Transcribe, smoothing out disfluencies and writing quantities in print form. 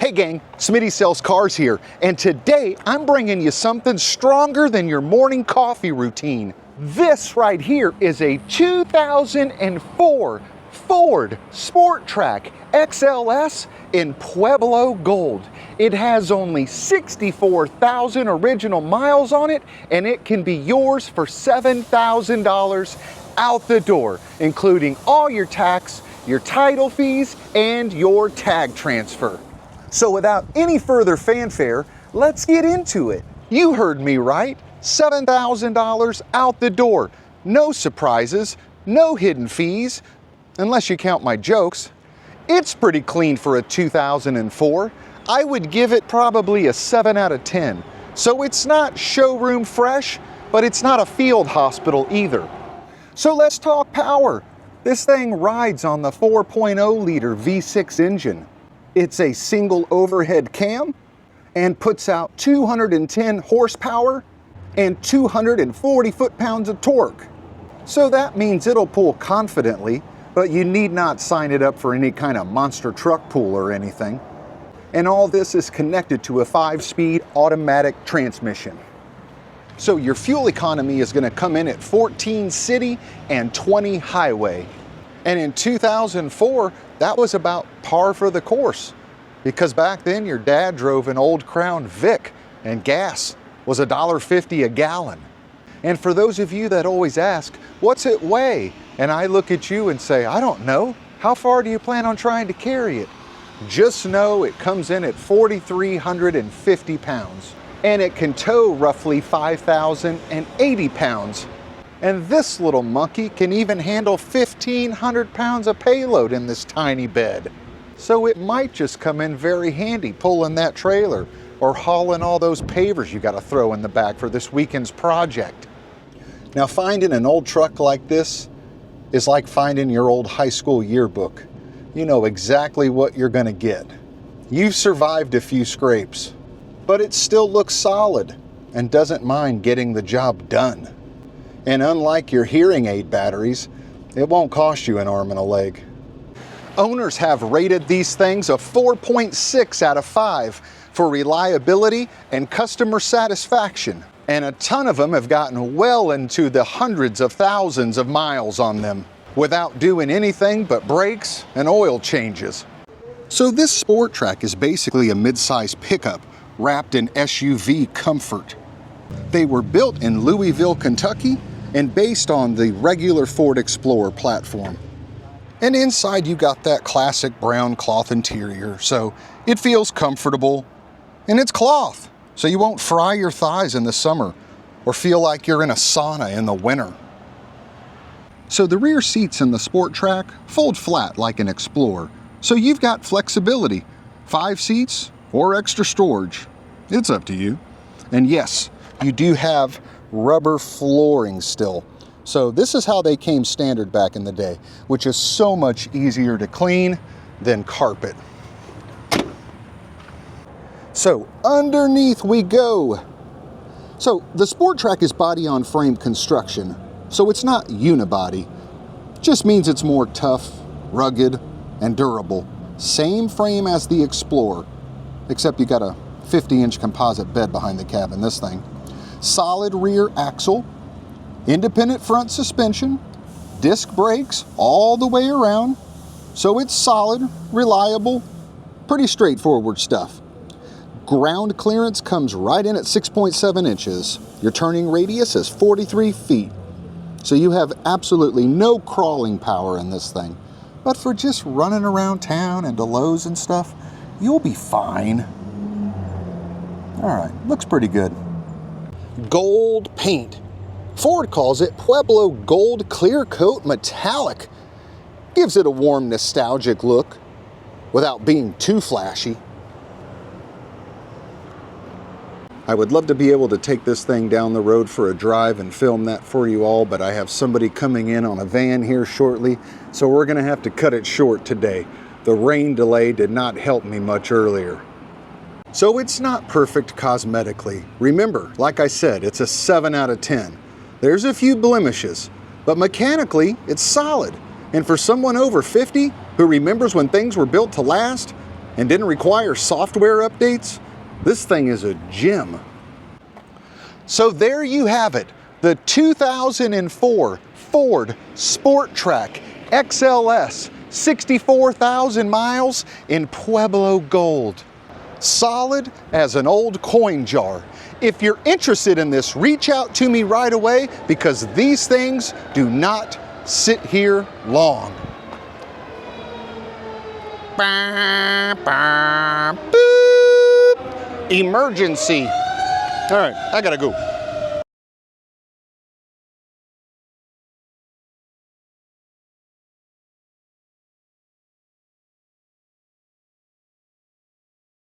Hey gang, Smitty sells cars here, and today I'm bringing you something stronger than your morning coffee routine. This right here is a 2004 Ford Sport Trac XLS in Pueblo Gold. It has only 64,000 original miles on it, and it can be yours for $7,000 out the door, including all your tax, your title fees, and your tag transfer. So without any further fanfare, let's get into it. You heard me right, $7,000 out the door. No surprises, no hidden fees, unless you count my jokes. It's pretty clean for a 2004. I would give it probably a 7 out of 10. So it's not showroom fresh, but it's not a field hospital either. So let's talk power. This thing rides on the 4.0 liter V6 engine. It's a single overhead cam and puts out 210 horsepower and 240 foot-pounds of torque. So that means it'll pull confidently, but you need not sign it up for any kind of monster truck pull or anything. And all this is connected to a 5-speed automatic transmission. So your fuel economy is going to come in at 14 city and 20 highway. And in 2004, that was about par for the course, because back then your dad drove an old Crown Vic and gas was $1.50 a gallon. And for those of you that always ask, what's it weigh? And I look at you and say, I don't know. How far do you plan on trying to carry it? Just know it comes in at 4,350 pounds, and it can tow roughly 5,080 pounds. And this little monkey can even handle 1,500 pounds of payload in this tiny bed. So it might just come in very handy pulling that trailer or hauling all those pavers you got to throw in the back for this weekend's project. Now, finding an old truck like this is like finding your old high school yearbook. You know exactly what you're going to get. You've survived a few scrapes, but it still looks solid and doesn't mind getting the job done. And unlike your hearing aid batteries, it won't cost you an arm and a leg. Owners have rated these things a 4.6 out of 5 for reliability and customer satisfaction. And a ton of them have gotten well into the hundreds of thousands of miles on them without doing anything but brakes and oil changes. So this Sport Trac is basically a mid-size pickup wrapped in SUV comfort. They were built in Louisville, Kentucky, and based on the regular Ford Explorer platform. And inside you got that classic brown cloth interior, so it feels comfortable. And it's cloth, so you won't fry your thighs in the summer or feel like you're in a sauna in the winter. So the rear seats in the Sport Trac fold flat like an Explorer, so you've got flexibility, 5 seats or extra storage. It's up to you. And yes, you do have rubber flooring still. So this is how they came standard back in the day, which is so much easier to clean than carpet. So underneath we go. So the Sport Trac is body on frame construction, so it's not unibody. Just means it's more tough, rugged, and durable. Same frame as the Explorer, except you got a 50-inch composite bed behind the cab in this thing. Solid rear axle, independent front suspension, disc brakes all the way around. So it's solid, reliable, pretty straightforward stuff. Ground clearance comes right in at 6.7 inches. Your turning radius is 43 feet. So you have absolutely no crawling power in this thing. But for just running around town and to Lowe's and stuff, you'll be fine. All right, looks pretty good. Gold paint. Ford calls it Pueblo Gold Clear Coat Metallic. Gives it a warm, nostalgic look without being too flashy. I would love to be able to take this thing down the road for a drive and film that for you all, but I have somebody coming in on a van here shortly, so we're going to have to cut it short today. The rain delay did not help me much earlier. So it's not perfect cosmetically. Remember, like I said, it's a 7 out of 10. There's a few blemishes, but mechanically, it's solid. And for someone over 50 who remembers when things were built to last, and didn't require software updates, this thing is a gem. So there you have it, the 2004 Ford Sport Trac XLS, 64,000 miles in Pueblo gold. Solid as an old coin jar. If you're interested in this, reach out to me right away because these things do not sit here long. Boop. Emergency. All right, I gotta go.